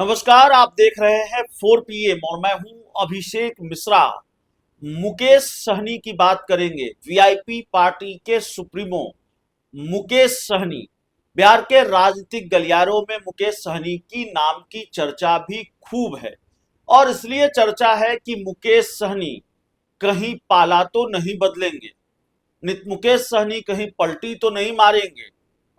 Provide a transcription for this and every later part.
नमस्कार, आप देख रहे हैं 4 PM और मैं हूं अभिषेक मिश्रा। मुकेश सहनी की बात करेंगे। वीआईपी पार्टी के सुप्रीमो मुकेश सहनी। बिहार के राजनीतिक गलियारों में मुकेश सहनी की नाम की चर्चा भी खूब है और इसलिए चर्चा है कि मुकेश सहनी कहीं पाला तो नहीं बदलेंगे, मुकेश सहनी कहीं पलटी तो नहीं मारेंगे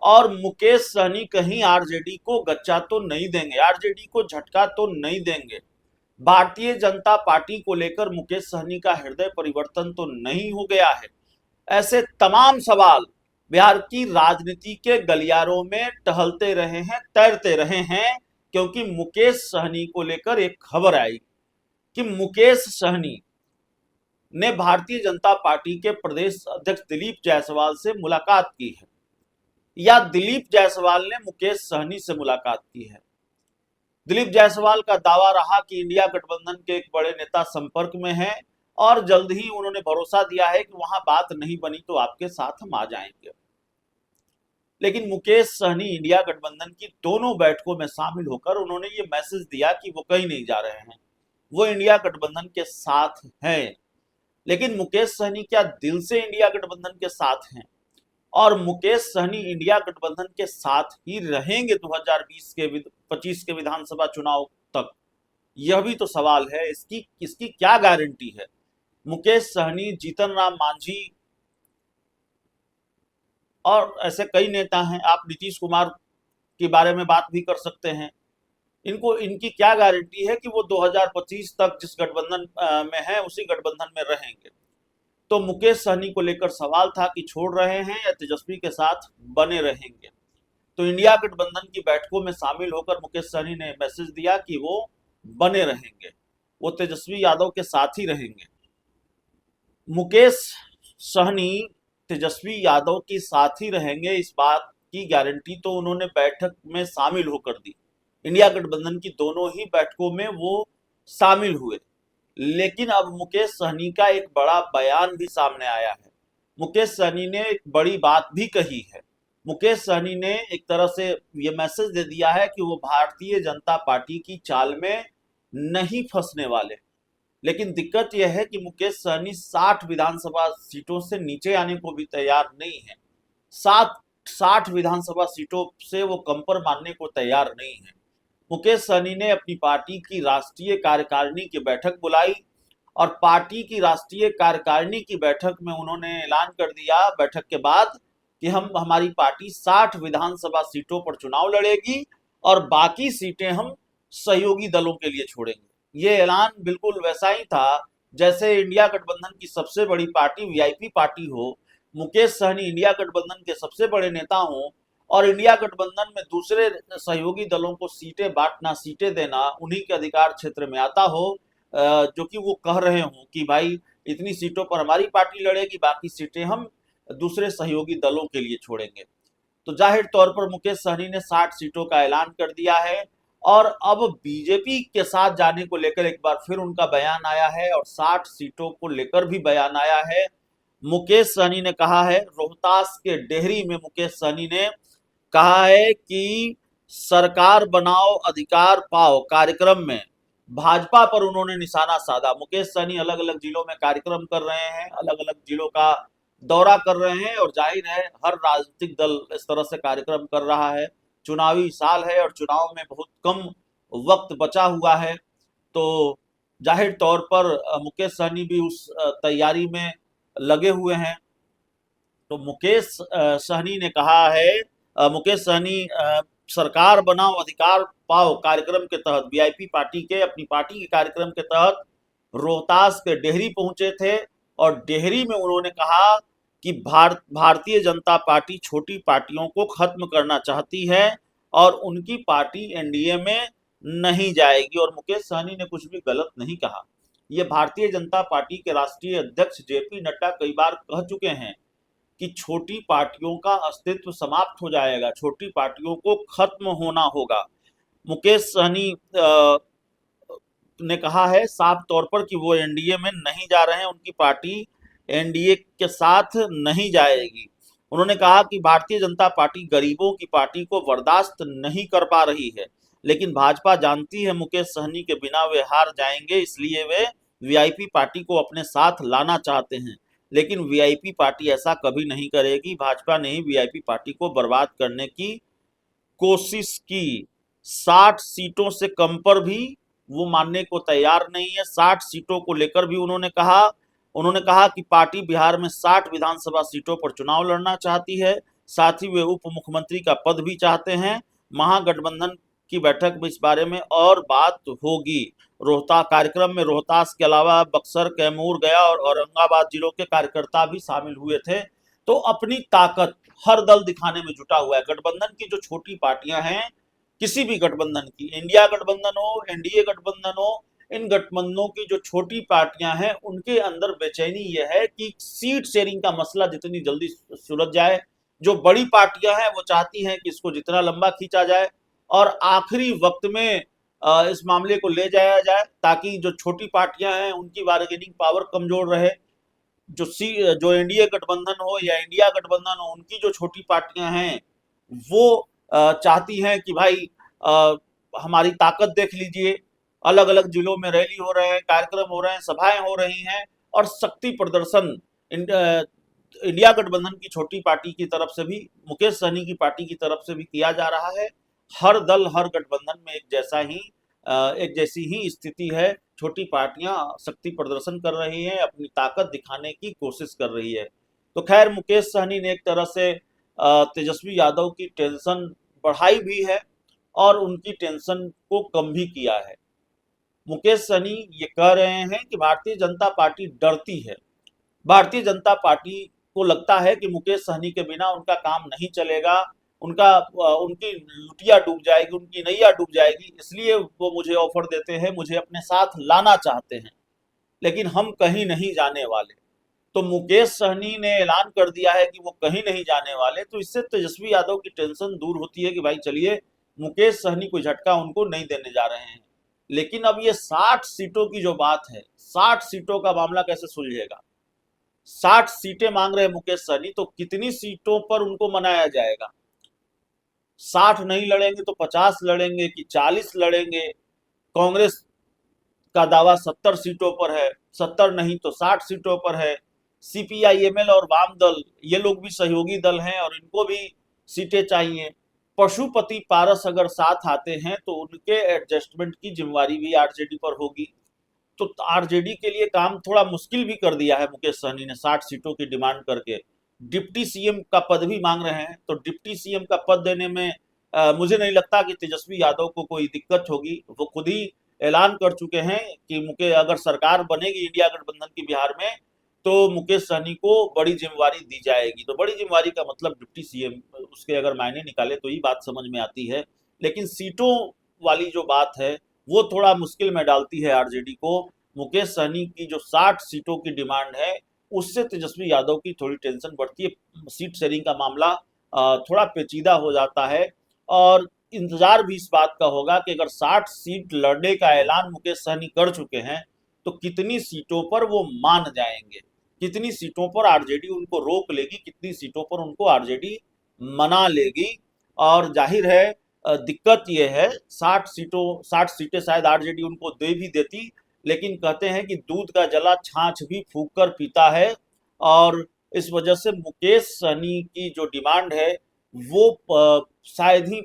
और मुकेश सहनी कहीं आरजेडी को गच्चा तो नहीं देंगे, आरजेडी को झटका तो नहीं देंगे। भारतीय जनता पार्टी को लेकर मुकेश सहनी का हृदय परिवर्तन तो नहीं हो गया है। ऐसे तमाम सवाल बिहार की राजनीति के गलियारों में टहलते रहे हैं, तैरते रहे हैं, क्योंकि मुकेश सहनी को लेकर एक खबर आई कि मुकेश सहनी ने भारतीय जनता पार्टी के प्रदेश अध्यक्ष दिलीप जायसवाल से मुलाकात की है या दिलीप जायसवाल ने मुकेश सहनी से मुलाकात की है। दिलीप जायसवाल का दावा रहा कि इंडिया गठबंधन के एक बड़े नेता संपर्क में हैं और जल्द ही उन्होंने भरोसा दिया है कि वहां बात नहीं बनी तो आपके साथ हम आ जाएंगे। लेकिन मुकेश सहनी इंडिया गठबंधन की दोनों बैठकों में शामिल होकर उन्होंने ये मैसेज दिया कि वो कहीं नहीं जा रहे हैं, वो इंडिया गठबंधन के साथ हैं। लेकिन मुकेश सहनी क्या दिल से इंडिया गठबंधन के साथ हैं? और मुकेश सहनी इंडिया गठबंधन के साथ ही रहेंगे 2020 के 25 के विधानसभा चुनाव तक? यह भी तो सवाल है। इसकी क्या गारंटी है? मुकेश सहनी, जीतन राम मांझी और ऐसे कई नेता हैं, आप नीतीश कुमार के बारे में बात भी कर सकते हैं। इनकी क्या गारंटी है कि वो 2025 तक जिस गठबंधन में है उसी गठबंधन में रहेंगे? तो मुकेश सहनी को लेकर सवाल था कि छोड़ रहे हैं या तेजस्वी के साथ बने रहेंगे। तो इंडिया गठबंधन की बैठकों में शामिल होकर मुकेश सहनी ने मैसेज दिया कि वो बने रहेंगे, वो तेजस्वी यादव के साथ ही रहेंगे। मुकेश सहनी तेजस्वी यादव के साथ ही रहेंगे, इस बात की गारंटी तो उन्होंने बैठक में शामिल होकर दी। इंडिया गठबंधन की दोनों ही बैठकों में वो शामिल हुए। लेकिन अब मुकेश सहनी का एक बड़ा बयान भी सामने आया है। मुकेश सहनी ने एक बड़ी बात भी कही है। मुकेश सहनी ने एक तरह से ये मैसेज दे दिया है कि वो भारतीय जनता पार्टी की चाल में नहीं फंसने वाले। लेकिन दिक्कत यह है कि मुकेश सहनी 60 विधानसभा सीटों से नीचे आने को भी तैयार नहीं है। 60 विधानसभा सीटों से वो कंपर मानने को तैयार नहीं है। मुकेश सहनी ने अपनी पार्टी की राष्ट्रीय कार्यकारिणी की बैठक बुलाई और पार्टी की राष्ट्रीय कार्यकारिणी की बैठक में उन्होंने ऐलान कर दिया बैठक के बाद कि हमारी पार्टी 60 विधानसभा सीटों पर चुनाव लड़ेगी और बाकी सीटें हम सहयोगी दलों के लिए छोड़ेंगे। ये ऐलान बिल्कुल वैसा ही था जैसे इंडिया गठबंधन की सबसे बड़ी पार्टी वीआईपी पार्टी हो, मुकेश सहनी इंडिया गठबंधन के सबसे बड़े नेता हों और इंडिया गठबंधन में दूसरे सहयोगी दलों को सीटें बांटना, सीटें देना उन्हीं के अधिकार क्षेत्र में आता हो, जो कि वो कह रहे हों कि भाई इतनी सीटों पर हमारी पार्टी लड़ेगी, बाकी सीटें हम दूसरे सहयोगी दलों के लिए छोड़ेंगे। तो जाहिर तौर पर मुकेश सहनी ने 60 सीटों का ऐलान कर दिया है और अब बीजेपी के साथ जाने को लेकर एक बार फिर उनका बयान आया है और 60 सीटों को लेकर भी बयान आया है। मुकेश सहनी ने कहा है, रोहतास के डेहरी में मुकेश सहनी ने कहा है कि सरकार बनाओ अधिकार पाओ कार्यक्रम में भाजपा पर उन्होंने निशाना साधा। मुकेश सहनी अलग अलग जिलों में कार्यक्रम कर रहे हैं, अलग अलग जिलों का दौरा कर रहे हैं और जाहिर है हर राजनीतिक दल इस तरह से कार्यक्रम कर रहा है। चुनावी साल है और चुनाव में बहुत कम वक्त बचा हुआ है, तो जाहिर तौर पर मुकेश सहनी भी उस तैयारी में लगे हुए हैं। तो मुकेश सहनी ने कहा है, मुकेश सहनी सरकार बनाओ अधिकार पाओ कार्यक्रम के तहत वीआईपी पार्टी के अपनी पार्टी के कार्यक्रम के तहत रोहतास के डेहरी पहुंचे थे और डेहरी में उन्होंने कहा कि भारतीय जनता पार्टी छोटी पार्टियों को खत्म करना चाहती है और उनकी पार्टी एनडीए में नहीं जाएगी। और मुकेश सहनी ने कुछ भी गलत नहीं कहा। ये भारतीय जनता पार्टी के राष्ट्रीय अध्यक्ष जेपी नड्डा कई बार कह चुके हैं कि छोटी पार्टियों का अस्तित्व समाप्त हो जाएगा, छोटी पार्टियों को खत्म होना होगा। मुकेश सहनी ने कहा है साफ तौर पर कि वो एनडीए में नहीं जा रहे हैं, उनकी पार्टी एनडीए के साथ नहीं जाएगी। उन्होंने कहा कि भारतीय जनता पार्टी गरीबों की पार्टी को बर्दाश्त नहीं कर पा रही है। लेकिन भाजपा जानती है मुकेश सहनी के बिना वे हार जाएंगे, इसलिए वे वीआईपी पार्टी को अपने साथ लाना चाहते हैं। लेकिन वीआईपी पार्टी ऐसा कभी नहीं करेगी। भाजपा ने ही वीआईपी पार्टी को बर्बाद करने की कोशिश की। 60 सीटों से कम पर भी वो मानने को तैयार नहीं है। 60 सीटों को लेकर भी उन्होंने कहा कि पार्टी बिहार में 60 विधानसभा सीटों पर चुनाव लड़ना चाहती है। साथ ही वे उप मुख्यमंत्री का पद भी चाहते हैं। महागठबंधन की बैठक में इस बारे में और बात होगी। रोहतास कार्यक्रम में रोहतास के अलावा बक्सर, कैमूर, गया और औरंगाबाद जिलों के कार्यकर्ता भी शामिल हुए थे। तो अपनी ताकत हर दल दिखाने में जुटा हुआ है। गठबंधन की जो छोटी पार्टियां हैं, किसी भी गठबंधन की, इंडिया गठबंधन हो, एनडीए गठबंधन हो, इन गठबंधनों की जो छोटी पार्टियां हैं उनके अंदर बेचैनी यह है कि सीट शेयरिंग का मसला जितनी जल्दी सुलझ जाए। जो बड़ी पार्टियां हैं वो चाहती हैं कि इसको जितना लंबा खींचा जाए और आखिरी वक्त में इस मामले को ले जाया जाए, ताकि जो छोटी पार्टियां हैं उनकी बार्गेनिंग पावर कमजोर रहे। जो एनडीए गठबंधन हो या इंडिया गठबंधन हो, उनकी जो छोटी पार्टियां हैं वो चाहती हैं कि भाई हमारी ताकत देख लीजिए, अलग अलग जिलों में रैली हो रहे हैं, कार्यक्रम हो रहे हैं, सभाएं हो रही हैं और शक्ति प्रदर्शन इंडिया गठबंधन की छोटी पार्टी की तरफ से भी, मुकेश सहनी की पार्टी की तरफ से भी किया जा रहा है। हर दल, हर गठबंधन में एक जैसी ही स्थिति है। छोटी पार्टियां शक्ति प्रदर्शन कर रही हैं, अपनी ताकत दिखाने की कोशिश कर रही है। तो खैर, मुकेश सहनी ने एक तरह से तेजस्वी यादव की टेंशन बढ़ाई भी है और उनकी टेंशन को कम भी किया है। मुकेश सहनी ये कह रहे हैं कि भारतीय जनता पार्टी डरती है। भारतीय जनता पार्टी को लगता है कि मुकेश सहनी के बिना उनका काम नहीं चलेगा, उनकी लुटिया डूब जाएगी, उनकी नैया डूब जाएगी, इसलिए वो मुझे ऑफर देते हैं, मुझे अपने साथ लाना चाहते हैं, लेकिन हम कहीं नहीं जाने वाले। तो मुकेश सहनी ने ऐलान कर दिया है कि वो कहीं नहीं जाने वाले, तो इससे तेजस्वी यादव की टेंशन दूर होती है कि भाई चलिए, मुकेश सहनी कोई झटका उनको नहीं देने जा रहे हैं। लेकिन अब ये 60 सीटों की जो बात है, 60 सीटों का मामला कैसे सुलझेगा? 60 सीटें मांग रहे हैं मुकेश सहनी, तो कितनी सीटों पर उनको मनाया जाएगा? 60 नहीं लड़ेंगे तो 50 लड़ेंगे कि 40 लड़ेंगे? कांग्रेस का दावा 70 सीटों पर है, 70 नहीं तो 60 सीटों पर है। सीपीआईएमएल और वाम दल, ये लोग भी सहयोगी दल हैं और इनको भी सीटें चाहिए। पशुपति पारस अगर साथ आते हैं तो उनके एडजस्टमेंट की जिम्मेवारी भी आरजेडी पर होगी। तो आरजेडी के लिए काम थोड़ा मुश्किल भी कर दिया है मुकेश सहनी ने 60 सीटों की डिमांड करके। डिप्टी सीएम का पद भी मांग रहे हैं, तो डिप्टी सीएम का पद देने में मुझे नहीं लगता कि तेजस्वी यादव को कोई दिक्कत होगी। वो खुद ही ऐलान कर चुके हैं कि अगर सरकार बनेगी इंडिया गठबंधन की बिहार में, तो मुकेश सहनी को बड़ी जिम्मेवारी दी जाएगी। तो बड़ी जिम्मेवारी का मतलब डिप्टी सीएम, उसके अगर मायने निकाले तो ये बात समझ में आती है। लेकिन सीटों वाली जो बात है वो थोड़ा मुश्किल में डालती है आरजेडी को। मुकेश सहनी की जो 60 सीटों की डिमांड है, उससे तेजस्वी यादव की थोड़ी टेंशन बढ़ती है। सीट शेयरिंग का मामला थोड़ा पेचीदा हो जाता है और इंतजार भी इस बात का होगा कि अगर 60 सीट लड़ने का ऐलान मुकेश सहनी कर चुके हैं तो कितनी सीटों पर वो मान जाएंगे, कितनी सीटों पर आरजेडी उनको रोक लेगी, कितनी सीटों पर उनको आरजेडी मना लेगी। और जाहिर है दिक्कत ये है, 60 सीटें शायद आरजेडी उनको दे भी देती, लेकिन कहते हैं कि दूध का जला छाछ भी फूंक कर पीता है। और इस वजह से मुकेश सहनी की जो डिमांड है वो शायद ही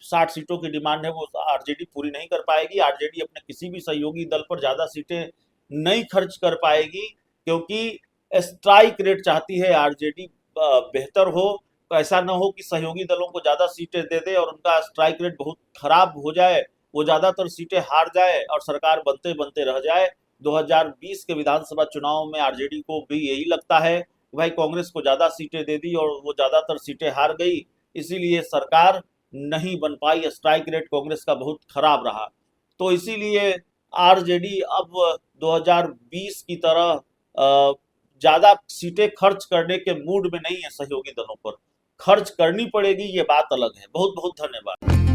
60 सीटों की डिमांड है वो आरजेडी पूरी नहीं कर पाएगी। आरजेडी अपने किसी भी सहयोगी दल पर ज्यादा सीटें नहीं खर्च कर पाएगी, क्योंकि स्ट्राइक रेट चाहती है आरजेडी बेहतर हो। तो ऐसा न हो कि सहयोगी दलों को ज्यादा सीटें दे दे और उनका स्ट्राइक रेट बहुत खराब हो जाए, वो ज्यादातर सीटें हार जाए और सरकार बनते बनते रह जाए। 2020 के विधानसभा चुनाव में आरजेडी को भी यही लगता है कि भाई कांग्रेस को ज्यादा सीटें दे दी और वो ज्यादातर सीटें हार गई, इसीलिए सरकार नहीं बन पाई, स्ट्राइक रेट कांग्रेस का बहुत खराब रहा। तो इसीलिए आरजेडी अब 2020 की तरह ज्यादा सीटें खर्च करने के मूड में नहीं है। सहयोगी दलों पर खर्च करनी पड़ेगी, ये बात अलग है। बहुत बहुत धन्यवाद।